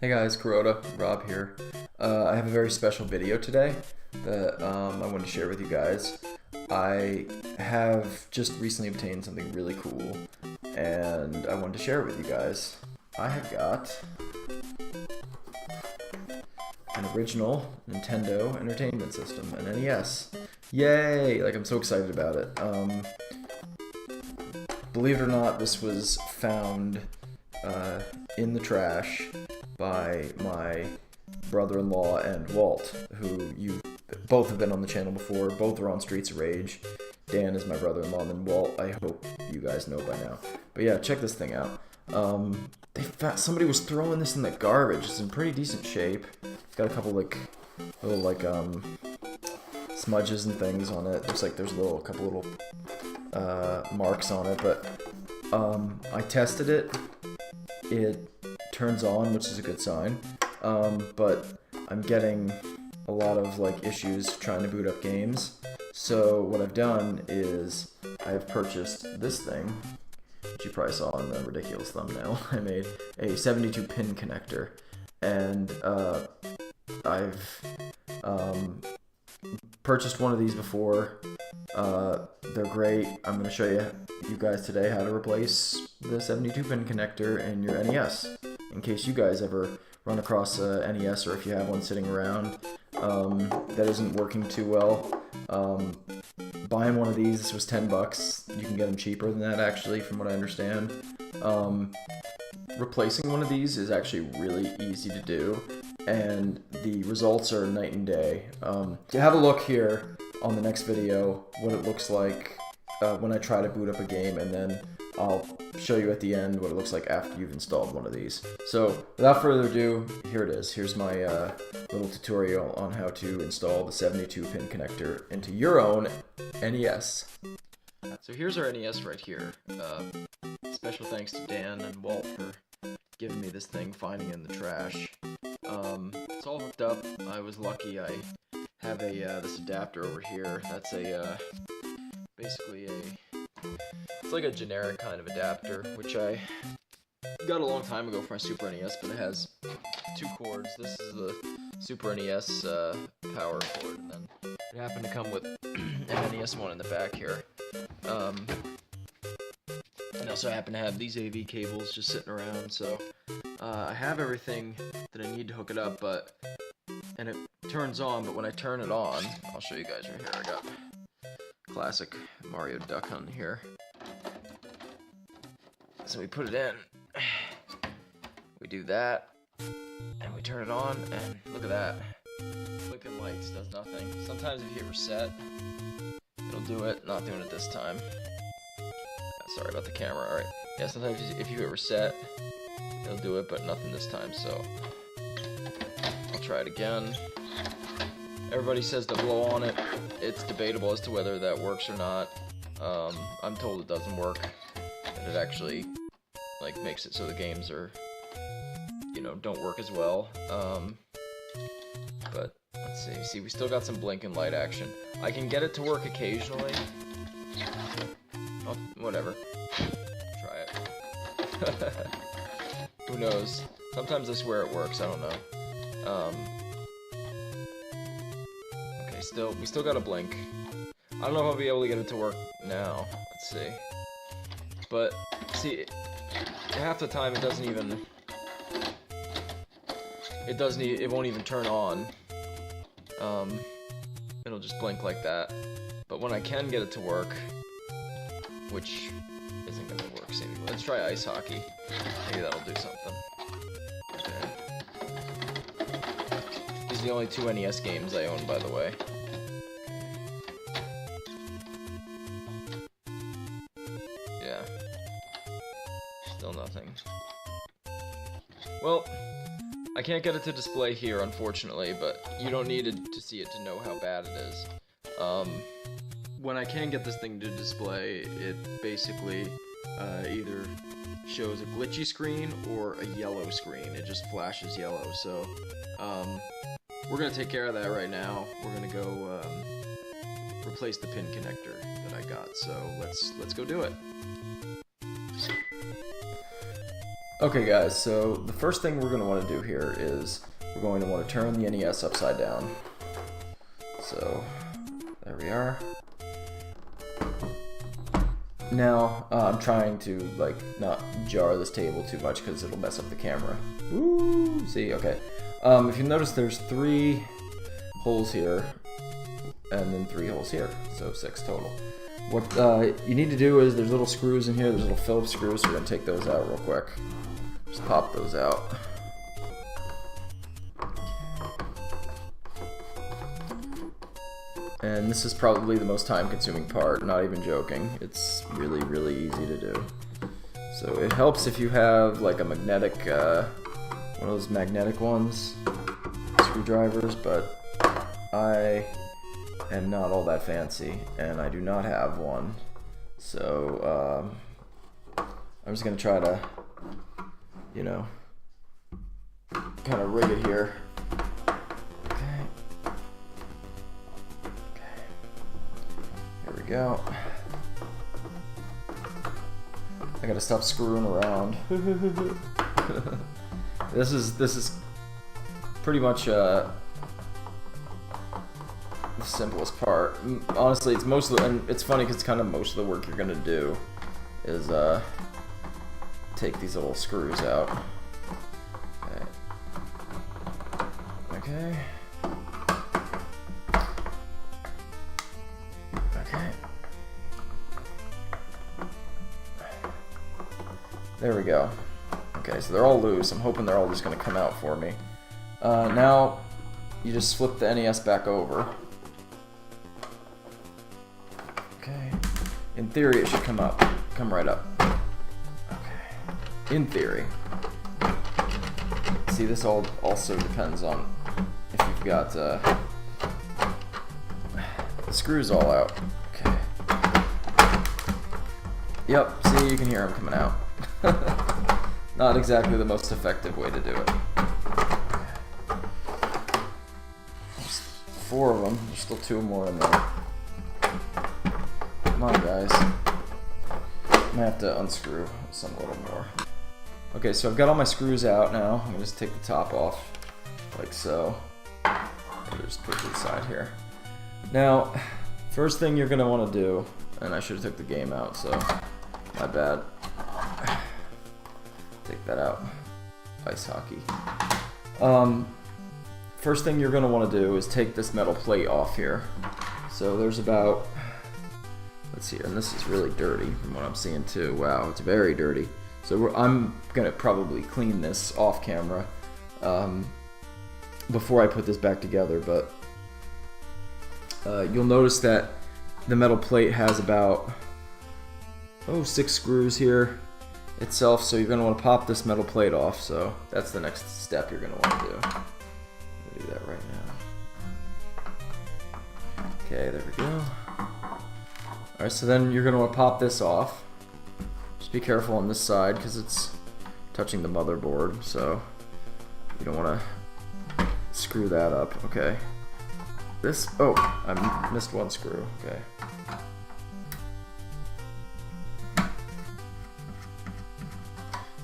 Hey guys, Kuroda, Rob here. I have a very special video today that I want to share with you guys. I have just recently obtained something really cool, and I wanted to share it with you guys. I have got an original Nintendo Entertainment System, an NES. Yay! Like, I'm so excited about it. Believe it or not, this was found in the trash by my brother-in-law and Walt, who you both have been on the channel before. Both are on Streets of Rage. Dan is my brother-in-law, and then Walt, I hope you guys know by now. But yeah, check this thing out. Somebody was throwing this in the garbage. It's in pretty decent shape. It's got a couple little smudges and things on it. Looks like there's a couple little marks on it, but I tested it. It turns on, which is a good sign, but I'm getting a lot of issues trying to boot up games. So what I've done is I've purchased this thing, which you probably saw in the ridiculous thumbnail I made, a 72 pin connector, and I've purchased one of these before. They're great. I'm going to show you guys today how to replace the 72 pin connector in your NES, in case you guys ever run across a NES, or if you have one sitting around that isn't working too well. Buying one of these, this was 10 bucks. You can get them cheaper than that, actually, from what I understand. Replacing one of these is actually really easy to do, and the results are night and day. Have a look here on the next video what it looks like when I try to boot up a game, and then I'll show you at the end what it looks like after you've installed one of these. So without further ado, here it is. Here's my little tutorial on how to install the 72 pin connector into your own NES. So here's our NES right here. Special thanks to Dan and Walt for giving me this thing, finding it in the trash. It's all hooked up. I was lucky. I have this adapter over here. That's basically it's like a generic kind of adapter, which I got a long time ago for my Super NES, but it has two cords. This is the Super NES power cord, and then it happened to come with an NES one in the back here. And also I happen to have these AV cables just sitting around, so I have everything that I need to hook it up, and it turns on, but when I turn it on, I'll show you guys right here. I got classic Mario Duck Hunt here. So we put it in, we do that, and we turn it on, and look at that. Flipping lights does nothing. Sometimes if you hit reset, it'll do it. Not doing it this time. Sorry about the camera. Alright. Yeah, sometimes if you hit reset, it'll do it, but nothing this time, so I'll try it again. Everybody says to blow on it. It's debatable as to whether that works or not. I'm told it doesn't work, and it actually makes it so the games are, don't work as well. But let's see. See, we still got some blinking light action. I can get it to work occasionally. Oh, whatever. Try it. Who knows? Sometimes I swear it works. I don't know. Okay, we still got a blink. I don't know if I'll be able to get it to work now. Let's see. But see, half the time it won't even turn on. It'll just blink like that. But when I can get it to work, which isn't gonna work, see, let's try ice hockey. Maybe that'll do something. Okay. These are the only two NES games I own, by the way. Yeah. Still nothing. Well, I can't get it to display here, unfortunately, but you don't need to see it to know how bad it is. When I can get this thing to display, it basically either shows a glitchy screen or a yellow screen. It just flashes yellow, so we're going to take care of that right now. We're going to go replace the pin connector that I got, so let's go do it. Okay guys, so the first thing we're going to want to do here is we're going to want to turn the NES upside down. So, there we are. Now, I'm trying to, like, not jar this table too much because it'll mess up the camera. Woo! See, okay. If you notice, there's 3 holes here, and then 3 holes here, so 6 total. What you need to do is, there's little screws in here, there's little Phillips screws, so we're going to take those out real quick. Just pop those out. And this is probably the most time-consuming part, not even joking. It's really, really easy to do. So it helps if you have like a magnetic, one of those magnetic ones, screwdrivers, but I am not all that fancy, and I do not have one. So I'm just gonna try to, you know, kind of rig it here. Go. I gotta stop screwing around. This is pretty much the simplest part. Honestly, it's most of the, and it's funny because it's kind of most of the work you're gonna do is take these little screws out. Okay. There we go. Okay, so they're all loose. I'm hoping they're all just going to come out for me. Now, you just flip the NES back over. Okay. In theory, it should come up. Come right up. Okay. In theory. See, this all also depends on if you've got the screws all out. Okay. Yep, see, you can hear them coming out. Not exactly the most effective way to do it. There's 4 of them. There's still 2 more in there. Come on, guys. I might have to unscrew some a little more. Okay, so I've got all my screws out now. I'm gonna just take the top off, like so. I'll just put it to the side here. Now, first thing you're gonna want to do, and I should have took the game out, so my bad. Take that out. Ice hockey. First thing you're going to want to do is take this metal plate off here. So there's about, let's see, and this is really dirty from what I'm seeing too. Wow, it's very dirty. So I'm going to probably clean this off camera before I put this back together, but you'll notice that the metal plate has about 6 screws here itself, so you're going to want to pop this metal plate off. So that's the next step you're going to want to do. I'll do that right now. Okay, there we go. Alright, so then you're going to want to pop this off. Just be careful on this side because it's touching the motherboard, so you don't want to screw that up. Okay. This, oh, I missed one screw. Okay.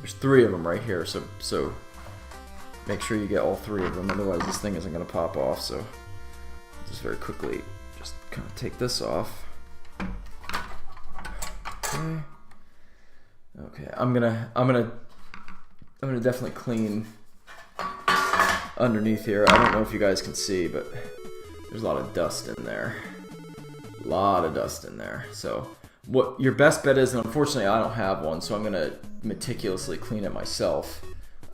There's 3 of them right here, so make sure you get all 3 of them, otherwise this thing isn't going to pop off. So just very quickly, just kind of take this off. Okay. Okay, I'm gonna definitely clean underneath here. I don't know if you guys can see, but there's a lot of dust in there. A lot of dust in there. So what your best bet is, and unfortunately I don't have one, so I'm gonna meticulously clean it myself,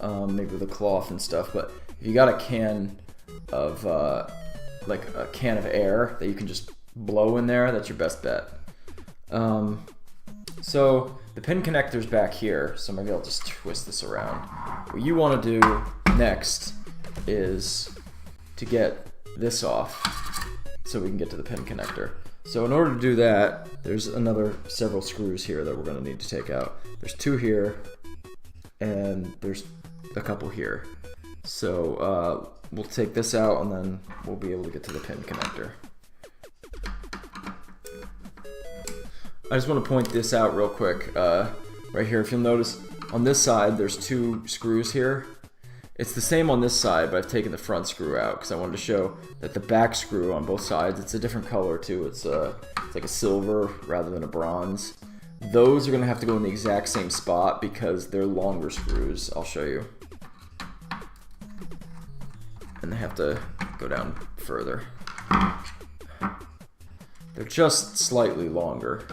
maybe with a cloth and stuff. But if you got a can of like a can of air that you can just blow in there, that's your best bet. So the pin connector's back here, so maybe I'll just twist this around. What you want to do next is to get this off so we can get to the pin connector. So in order to do that, there's several screws here that we're going to need to take out. There's 2 here, and there's a couple here. So we'll take this out, and then we'll be able to get to the pin connector. I just want to point this out real quick. Right here, if you'll notice, on this side, there's 2 screws here. It's the same on this side, but I've taken the front screw out because I wanted to show that the back screw on both sides, it's a different color too. It's like a silver rather than a bronze. Those are going to have to go in the exact same spot because they're longer screws. I'll show you. And they have to go down further. They're just slightly longer,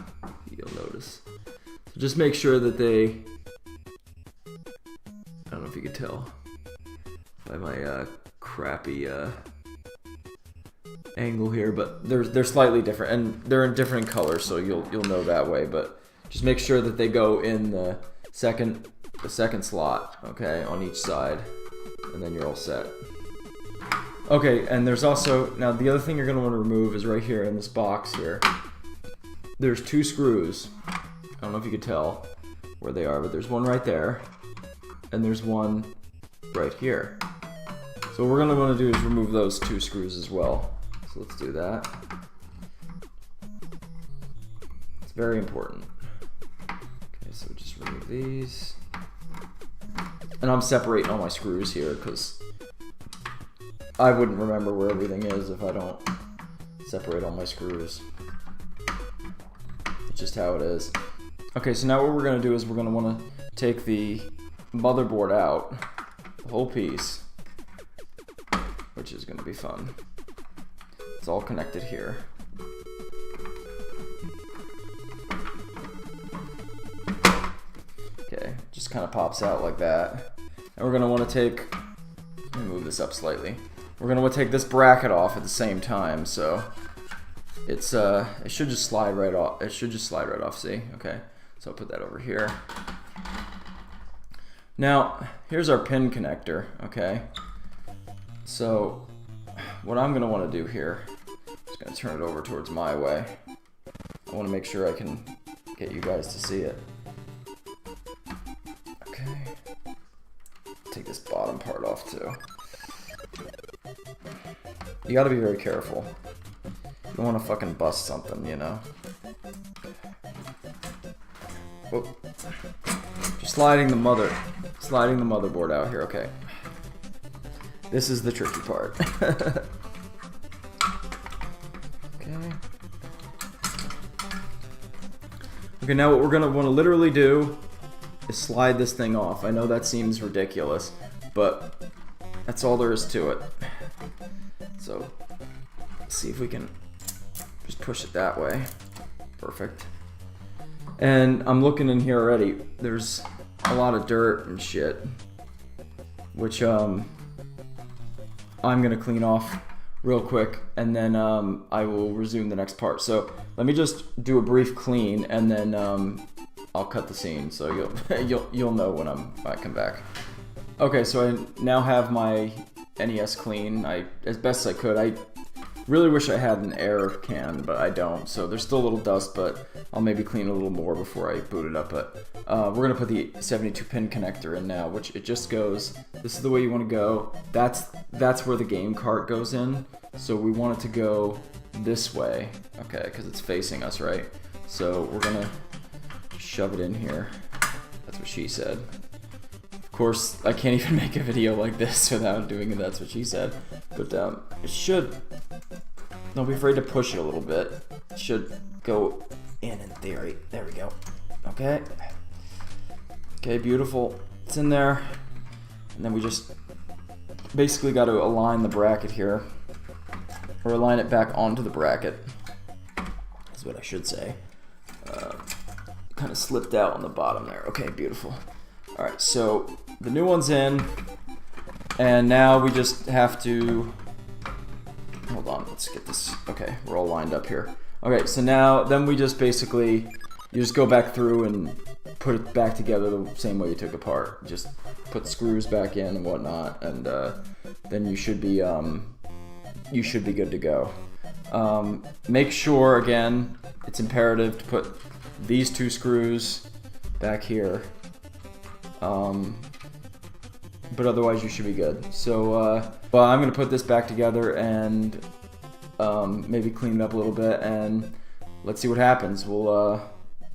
you'll notice. So just make sure that they, I don't know if you can tell by my crappy angle here, but they're slightly different, and they're in different colors, so you'll know that way. But just make sure that they go in the second slot, okay, on each side, and then you're all set. Okay, and there's also, now the other thing you're going to want to remove is right here in this box here. There's 2 screws. I don't know if you could tell where they are, but there's one right there, and there's one right here. So what we're going to want to do is remove those 2 screws as well. So let's do that. It's very important. Okay, so just remove these. And I'm separating all my screws here because I wouldn't remember where everything is if I don't separate all my screws. It's just how it is. Okay, so now what we're going to do is we're going to want to take the motherboard out, the whole piece, which is going to be fun. It's all connected here. Okay, just kind of pops out like that. And we're going to want to take, let me move this up slightly. We're going to want to take this bracket off at the same time, so it's it should just slide right off. It should just slide right off, see? Okay, so I'll put that over here. Now, here's our pin connector, okay? So what I'm going to want to do here is going to turn it over towards my way. I want to make sure I can get you guys to see it. Okay. Take this bottom part off too. You gotta be very careful. You don't want to fucking bust something, you know? Whoop. Just sliding the motherboard out here, okay. This is the tricky part. Okay. Okay, now what we're gonna want to literally do is slide this thing off. I know that seems ridiculous, but that's all there is to it. So, let's see if we can just push it that way. Perfect. And I'm looking in here already. There's a lot of dirt and shit, which I'm gonna clean off real quick, and then I will resume the next part. So let me just do a brief clean, and then I'll cut the scene, so you'll know when I come back. Okay, so I now have my NES clean. As best I could. I really wish I had an air can, but I don't. So there's still a little dust, but I'll maybe clean a little more before I boot it up. But we're gonna put the 72 pin connector in now, which it just goes. This is the way you want to go. That's where the game cart goes in. So we want it to go this way, okay? Because it's facing us, right? So we're gonna shove it in here. That's what she said. Of course, I can't even make a video like this without doing it. That's what she said. But it should. Don't be afraid to push it a little bit. It should go in theory. There we go. Okay. Okay, beautiful. It's in there. And then we just basically got to align the bracket here. Or align it back onto the bracket. That's what I should say. Kind of slipped out on the bottom there. Okay, beautiful. Alright, so the new one's in. And now we just have to... Hold on, let's get this... Okay, we're all lined up here. Okay, so now, then we just basically... You just go back through and put it back together the same way you took it apart. Just put screws back in and whatnot, and then you should be good to go. Make sure, again, it's imperative to put these 2 screws back here. But otherwise you should be good. So, well, I'm gonna put this back together and maybe clean it up a little bit, and let's see what happens. We'll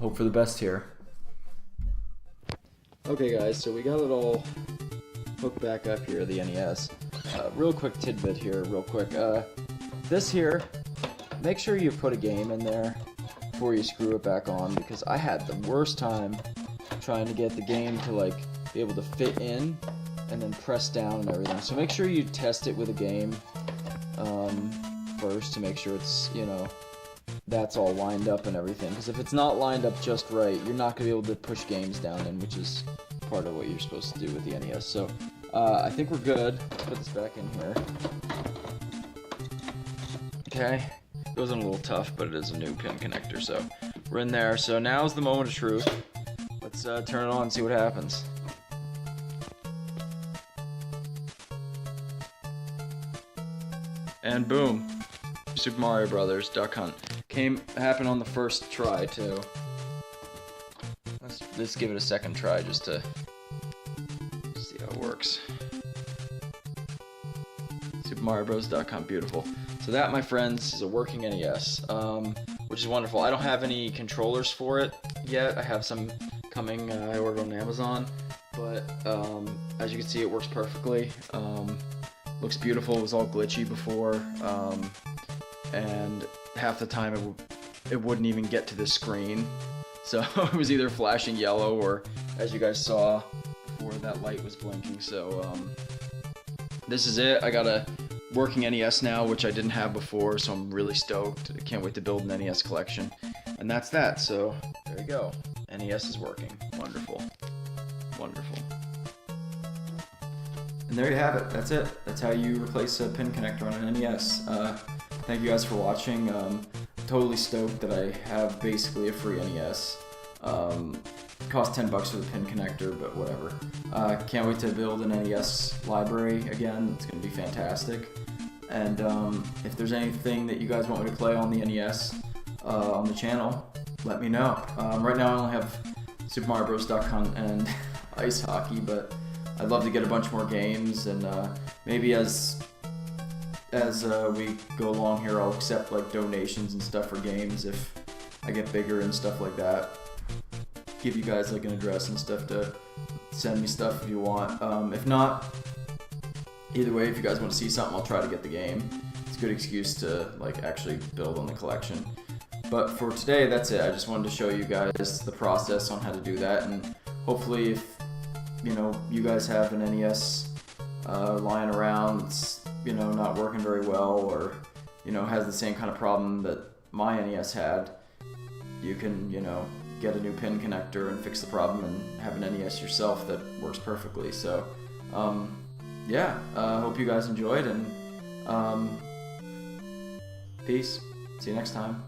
hope for the best here. Okay guys, so we got it all hooked back up here, the NES. Real quick tidbit here, real quick. This here, make sure you put a game in there before you screw it back on, because I had the worst time trying to get the game to like be able to fit in and then press down and everything. So make sure you test it with a game first to make sure it's, you know, that's all lined up and everything, because if it's not lined up just right, you're not going to be able to push games down in, which is part of what you're supposed to do with the NES. So I think we're good. Let's put this back in here. Okay, it wasn't a little tough, but it is a new pin connector, so we're in there. So now's the moment of truth. Let's turn it on and see what happens. And boom, Super Mario Brothers Duck Hunt happened on the first try too. Let's give it a second try just to see how it works. Super Mario Bros. Duck Hunt, beautiful. So that, my friends, is a working NES, which is wonderful. I don't have any controllers for it yet. I have some coming. I ordered on Amazon, but as you can see, it works perfectly. Looks beautiful. It was all glitchy before, and half the time it wouldn't even get to the screen. So it was either flashing yellow or, as you guys saw before, that light was blinking. So this is it. I got a working NES now, which I didn't have before, so I'm really stoked. I can't wait to build an NES collection. And that's that. So there you go. NES is working. Wonderful. Wonderful. And there you have it. That's it. That's how you replace a pin connector on an NES. Thank you guys for watching. Totally stoked that I have basically a free NES. Cost $10 for the pin connector, but whatever. Can't wait to build an NES library again. It's going to be fantastic. And if there's anything that you guys want me to play on the NES on the channel, let me know. Right now I only have Super Mario Bros. Duck Hunt and Ice Hockey, but I'd love to get a bunch more games, and maybe as we go along here, I'll accept like donations and stuff for games if I get bigger and stuff like that. Give you guys like an address and stuff to send me stuff if you want. If not, either way, if you guys want to see something, I'll try to get the game. It's a good excuse to like actually build on the collection. But for today, that's it. I just wanted to show you guys the process on how to do that, and hopefully if you know you guys have an NES lying around that's not working very well, or has the same kind of problem that my NES had, you can get a new pin connector and fix the problem and have an NES yourself that works perfectly. So yeah, hope you guys enjoyed, and peace. See you next time.